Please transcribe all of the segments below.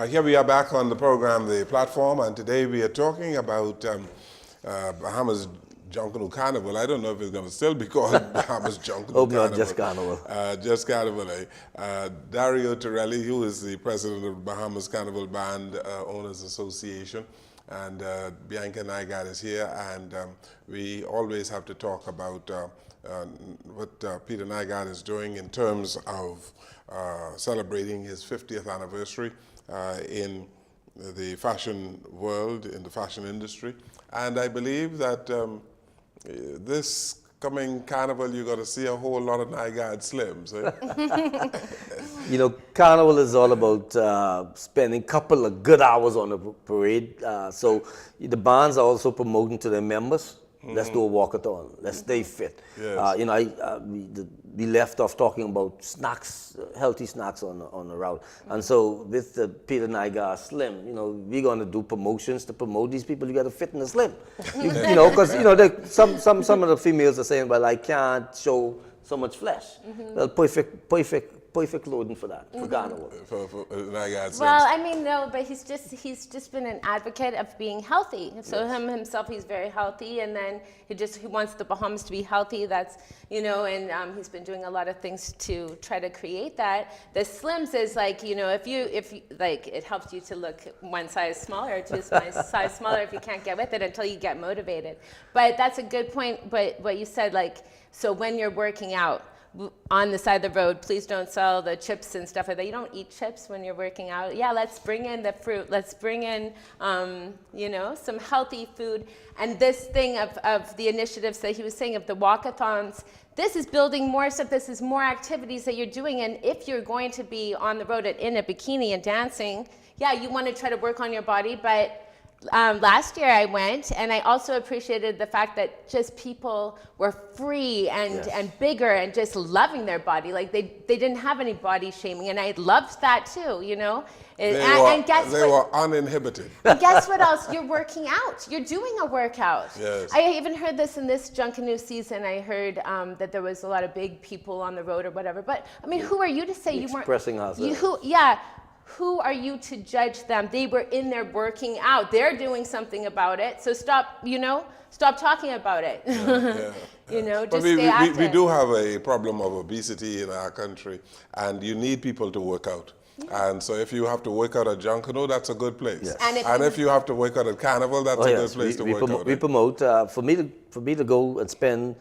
Here we are back on the program, The Platform, and today we are talking about Bahamas Junkanoo Carnival. I don't know if it's going to still be called Bahamas Junkanoo Carnival. Not just Carnival. Just Carnival, eh? Dario Tirelli, who is the president of Bahamas Carnival Band Owners Association, and Bianca Nygaard is here, and we always have to talk about what Peter Nygaard is doing in terms of celebrating his 50th anniversary in the fashion world, in the fashion industry. And I believe that this coming carnival, you're going to see a whole lot of Nygaard Slims. Eh? You know, Carnival is all about spending a couple of good hours on the parade. So the bands are also promoting to their members, let's do a walkathon, let's stay fit. Yes. You know, we left off talking about snacks, healthy snacks on the route. And so with the Peter Nygaard Slim, you know, we're going to do promotions to promote these people. You got to fit in the slim. You know, because, you know, some of the females are saying, well, I can't show so much flesh. Well, perfect clothing for that, for Carnival. For Nygaard Slims. Well, I mean, no, but he's just been an advocate of being healthy. So himself, he's very healthy, and then he wants the Bahamas to be healthy. That's, you know, and he's been doing a lot of things to try to create that. The Slims is like, you know, if you like, it helps you to look one size smaller or two size smaller if you can't get with it until you get motivated. But that's a good point. But what you said, like, so when you're working out on the side of the road, please don't sell the chips and stuff like that. You don't eat chips when you're working out. Yeah, let's bring in the fruit. Let's bring in, you know, some healthy food. And this thing of the initiatives that he was saying, of the walkathons, this is building more stuff. This is more activities that you're doing. And if you're going to be on the road in a bikini and dancing, yeah, you want to try to work on your body, but last year I went, and I also appreciated the fact that just people were free and bigger and just loving their body. Like they didn't have any body shaming, and I loved that too, you know. They were uninhibited. And guess what else? You're working out. You're doing a workout. Yes. I even heard this in this Junkanoo season. I heard that there was a lot of big people on the road or whatever. But I mean, who are you to say you weren't expressing ourselves? Who are you to judge them? They were in there working out. They're doing something about it. So stop talking about it. You know, just stay active. We do have a problem of obesity in our country, and you need people to work out. And so if you have to work out at Junkanoo, that's a good place. Yes. And if you have to work out at Carnival, that's a good place to work out. We promote, for me to go and spend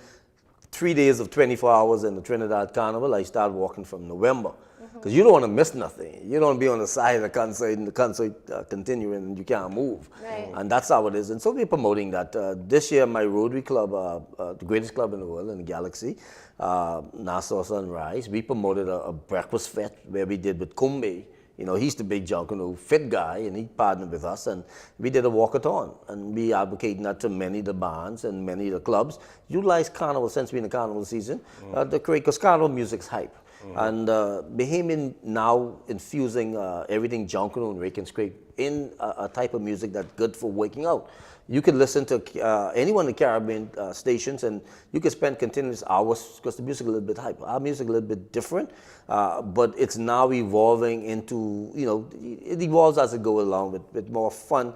3 days of 24 hours in the Trinidad Carnival, I start walking from November. Because you don't want to miss nothing. You don't want to be on the side of the concert and the concert continuing and you can't move. Right. And that's how it is. And so we're promoting that. This year, my Rotary Club, the greatest club in the world, in the galaxy, Nassau Sunrise, we promoted a breakfast fete where we did with Kumbe. You know, he's the big Junkanoo fit guy, and he partnered with us, and we did a walkathon. And we advocating that to many of the bands and many of the clubs. Utilize Carnival, since we're in the Carnival season, to create, because Carnival music's hype. And Bahamian now infusing everything Junkanoo and Rake and Scrape in a type of music that's good for waking out. You can listen to anyone in the Caribbean stations, and you can spend continuous hours, because the music is a little bit hype. Our music is a little bit different, but it's now evolving into, you know, it evolves as it goes along with more fun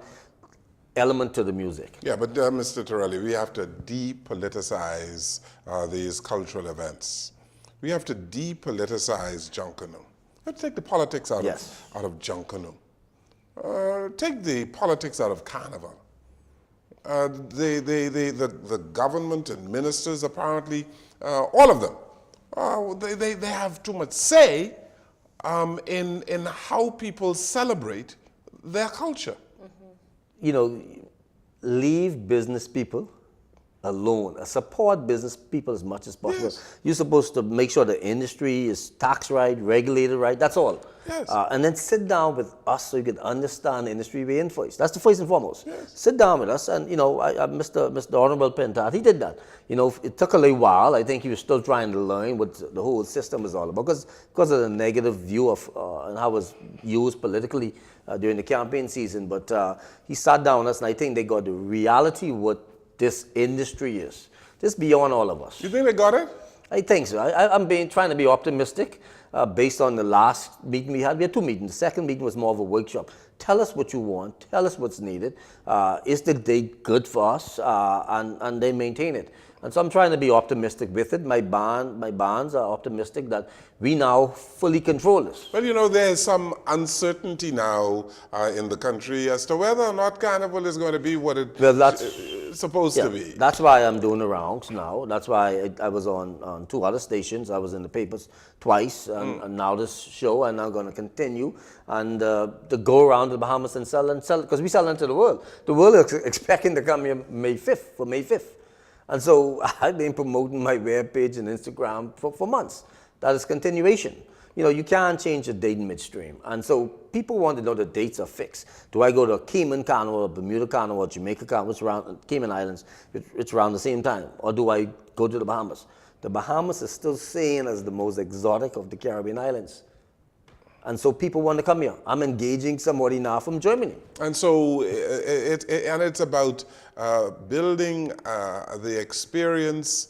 element to the music. Yeah, but Mr. Tirelli, we have to depoliticize these cultural events. We have to depoliticize Junkanoo. Let's take the politics out of Junkanoo. Take the politics out of Carnival. The government and ministers, apparently, all of them, they have too much say in how people celebrate their culture. You know, leave business people alone. Support business people as much as possible. Yes. You're supposed to make sure the industry is taxed right, regulated right, that's all. Yes. And then sit down with us so you can understand the industry we in first. That's the first and foremost. Yes. Sit down with us, and you know, Mr. Honorable Pentat, he did that. You know, it took a little while. I think he was still trying to learn what the whole system is all about, because of the negative view of and how it was used politically during the campaign season. But he sat down with us, and I think they got the reality what this industry is. Just beyond all of us. You think they got it? I think so. I'm trying to be optimistic based on the last meeting we had. We had two meetings. The second meeting was more of a workshop. Tell us what you want. Tell us what's needed. Is the date good for us? And they maintain it. And so I'm trying to be optimistic with it. My bonds are optimistic that we now fully control this. Well, you know, there's some uncertainty now in the country as to whether or not Carnival is going to be what it's supposed to be. That's why I'm doing the rounds now. That's why I was on two other stations. I was in the papers twice, and now this show, and I'm going to continue and to go around the Bahamas and sell, because we sell into the world. The world is expecting to come here May 5th. And so I've been promoting my webpage and Instagram for months. That is continuation. You know, you can't change the date in midstream. And so people want to know the dates are fixed. Do I go to Cayman Carnival, Bermuda Carnival, Jamaica Carnival, which around Cayman Islands, it's around the same time? Or do I go to the Bahamas? The Bahamas is still seen as the most exotic of the Caribbean islands. And so people want to come here. I'm engaging somebody now from Germany. And so it's about building the experience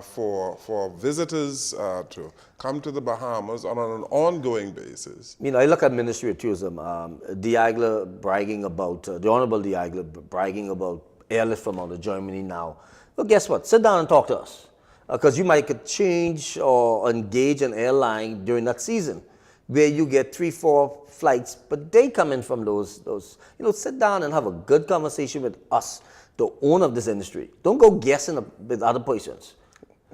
for visitors to come to the Bahamas on an ongoing basis. You know, I look at Ministry of Tourism, Diagler bragging about, the Honorable Diagler bragging about airlift from out of Germany now. Well, guess what? Sit down and talk to us. Because you might could change or engage an airline during that season, where you get 3-4 flights per day coming from those. You know, sit down and have a good conversation with us, the owner of this industry. Don't go guessing with other persons.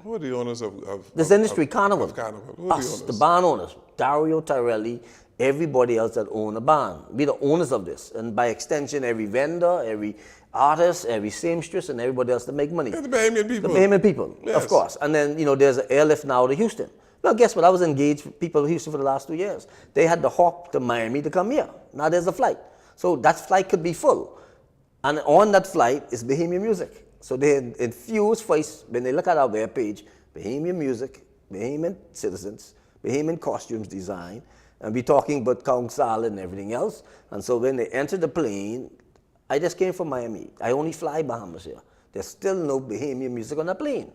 Who are the owners of this industry? Carnival. Of Carnival. Who are us, the the barn owners. Dario, Tirelli, everybody else that own a barn. We're the owners of this. And by extension, every vendor, every artist, every seamstress, and everybody else that make money. Yeah, the Bahamian people. The Bahamian people, yes. Of course. And then, you know, there's an airlift now to Houston. Well, guess what? I was engaged with people in Houston for the last 2 years. They had to hop to Miami to come here. Now there's a flight. So that flight could be full. And on that flight is Bahamian music. So they infuse first, when they look at our webpage, Bahamian music, Bahamian citizens, Bahamian costumes design, and we're talking about council and everything else. And so when they enter the plane, I just came from Miami. I only fly Bahamas here. There's still no Bahamian music on the plane.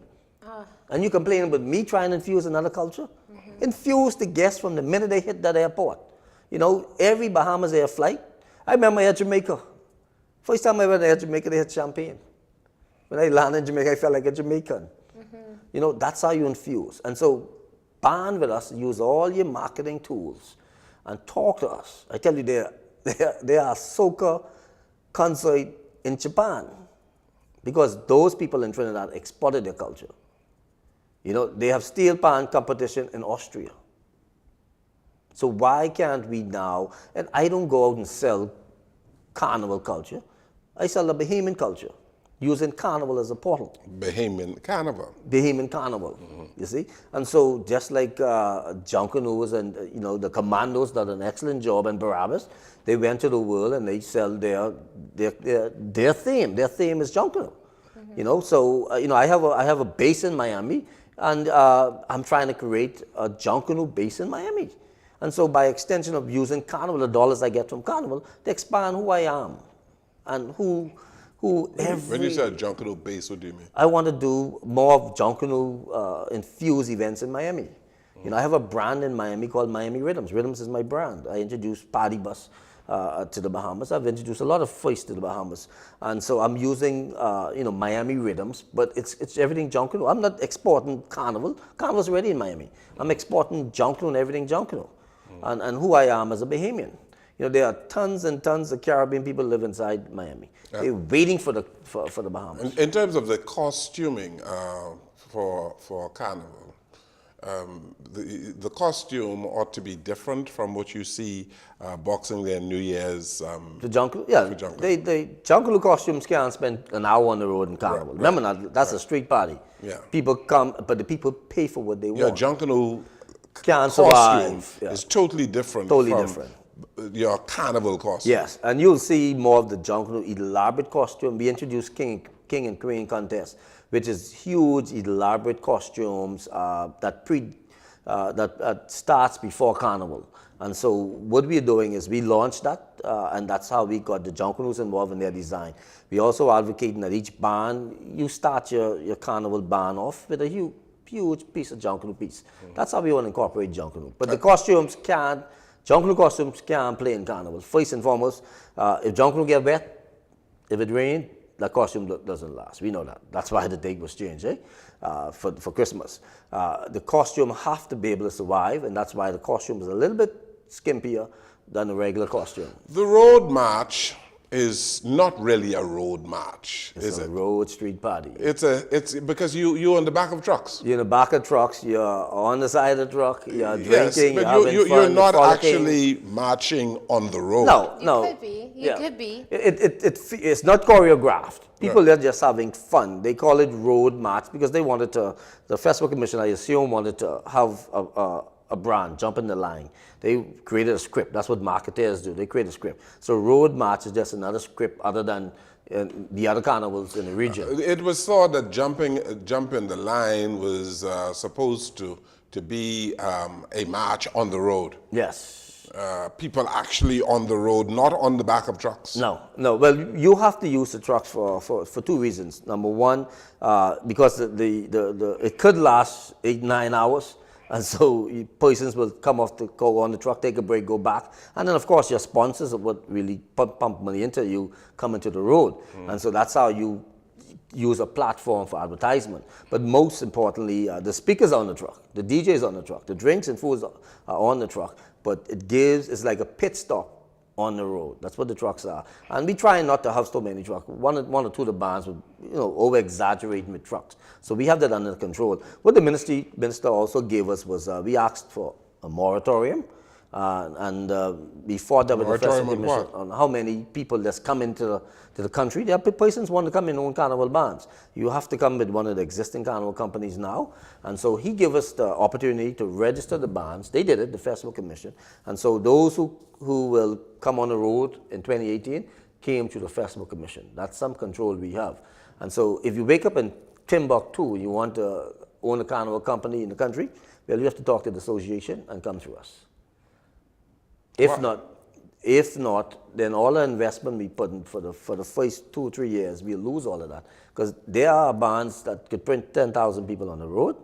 And you complain about me trying to infuse another culture? Mm-hmm. Infuse the guests from the minute they hit that airport. You know, every Bahamas Air flight. I remember I had Jamaica. First time I went to Jamaica, they had champagne. When I landed in Jamaica, I felt like a Jamaican. Mm-hmm. You know, that's how you infuse. And so, band with us, use all your marketing tools, and talk to us. I tell you, there are soca concert in Japan, because those people in Trinidad exported their culture. You know, they have steel pan competition in Austria. So why can't we now, and I don't go out and sell Carnival culture, I sell the Bahamian culture, using Carnival as a portal. Bahamian Carnival. Bahamian Carnival, you see? And so just like Junkanoo and, you know, the Commandos did an excellent job, and Barabbas, they went to the world and they sell their theme. Their theme is Junkanoo. You know, so, you know, I have a base in Miami, and I'm trying to create a Junkanoo base in Miami. And so by extension of using Carnival, the dollars I get from Carnival, they expand who I am and who every... When you say Junkanoo base, what do you mean? I want to do more of Junkanoo infused events in Miami. You know, I have a brand in Miami called Miami Rhythms. Rhythms is my brand. I introduced Party Bus to the Bahamas. I've introduced a lot of firsts to the Bahamas. And so I'm using, you know, Miami Rhythms, but it's everything Junkanoo. I'm not exporting Carnival. Carnival's already in Miami. I'm exporting Junkanoo and everything Junkanoo. And who I am as a Bahamian. You know, there are tons and tons of Caribbean people live inside Miami. Yeah. They're waiting for the Bahamas. In terms of the costuming for Carnival, the costume ought to be different from what you see Boxing Day and New Year's. The Junkanoo, yeah. The Junkanoo costumes can't spend an hour on the road in Carnival. Right. Remember, that's a street party. Yeah. People come, but the people pay for what they want. Junkanoo can't costume survive. is totally different from your Carnival costume. Yes, and you'll see more of the Junkanoo elaborate costume. We introduced King and Queen contest, which is huge, elaborate costumes that starts before Carnival. And so what we're doing is we launched that, and that's how we got the Junkanoos involved in their design. We also advocating that each band, you start your Carnival band off with a huge piece of Junkanoo piece. That's how we want to incorporate Junkanoo. But the costumes can't, Junkanoo costumes can't play in Carnival. First and foremost, if Junkanoo get wet, if it rains, the costume doesn't last. We know that. That's why the date was changed, for Christmas. The costume have to be able to survive, and that's why the costume is a little bit skimpier than a regular costume. The road march is not really a road march, is It's a it? road street party. It's because you're on the back of trucks. You're in the back of trucks, you're on the side of the truck, you're Yes, drinking, but you're having fun, you're not frolicking. actually marching on the road. No, You no. could be. You could be. It's not choreographed. People are just having fun. They call it road march because they wanted to, the Festival Commission, I assume, wanted to have a brand, jump in the line. They created a script. That's what marketers do. They create a script. So road march is just another script other than the other carnivals in the region. It was thought that jumping the line was supposed to be a march on the road. Yes. People actually on the road, not on the back of trucks. No. Well, you have to use the trucks for two reasons. Number one, because it could last 8-9 hours. And so persons will come off go on the truck, take a break, go back. And then, of course, your sponsors are what really pump money into you coming to the road. And so that's how you use a platform for advertisement. But most importantly, the speakers are on the truck, the DJs on the truck, the drinks and foods are on the truck. But it's like a pit stop on the road. That's what the trucks are. And we try not to have so many trucks. One or two of the bands would, over-exaggerating with trucks. So we have that under control. What the minister also gave us was, we asked for a moratorium. And we fought that with the Festival Commission on how many people that's come into the country. There are persons who want to come in own carnival bands. You have to come with one of the existing carnival companies now. And so he gave us the opportunity to register the bands. They did it, the Festival Commission. And so those who will come on the road in 2018 came to the Festival Commission. That's some control we have. And so if you wake up in Timbuktu, you want to own a carnival company in the country, well, you have to talk to the association and come through us. If not, then all the investment we put in for the first 2 or 3 years, we'll lose all of that. Because there are bands that could print 10,000 people on the road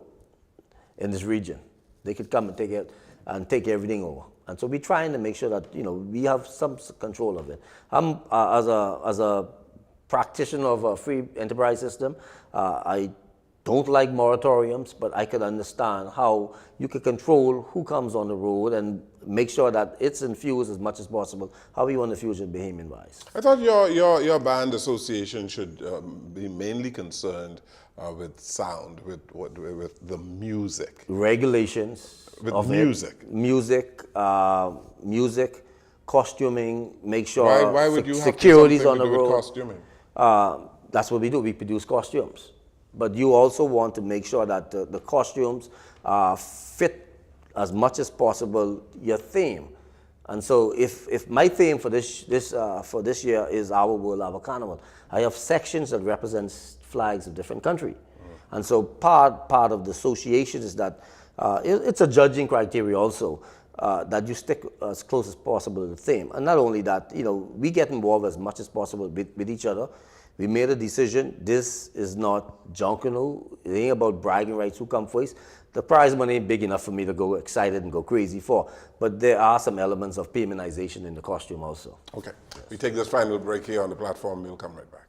in this region. They could come and take everything over. And so we're trying to make sure that, we have some control of it. I'm, as a practitioner of a free enterprise system, I don't like moratoriums, but I could understand how you could control who comes on the road and make sure that it's infused as much as possible, how you want to infuse it Bahamian-wise. I thought your band association should be mainly concerned with sound, with the music. Regulations. With music. Music, costuming, make sure Why would you have security's on something the to do with road. costuming? That's what we do. We produce costumes. But you also want to make sure that the costumes fit as much as possible your theme. And so if my theme for this year is Our World, Our Carnival, I have sections that represent flags of different countries. And so part of the association is that it's a judging criteria also, that you stick as close as possible to the theme. And not only that, we get involved as much as possible with each other. We made a decision. This is not Junkanoo. It ain't about bragging rights, who come first. The prize money ain't big enough for me to go excited and go crazy for. But there are some elements of Bahamianization in the costume also. Okay. We take this final break here on the platform. We'll come right back.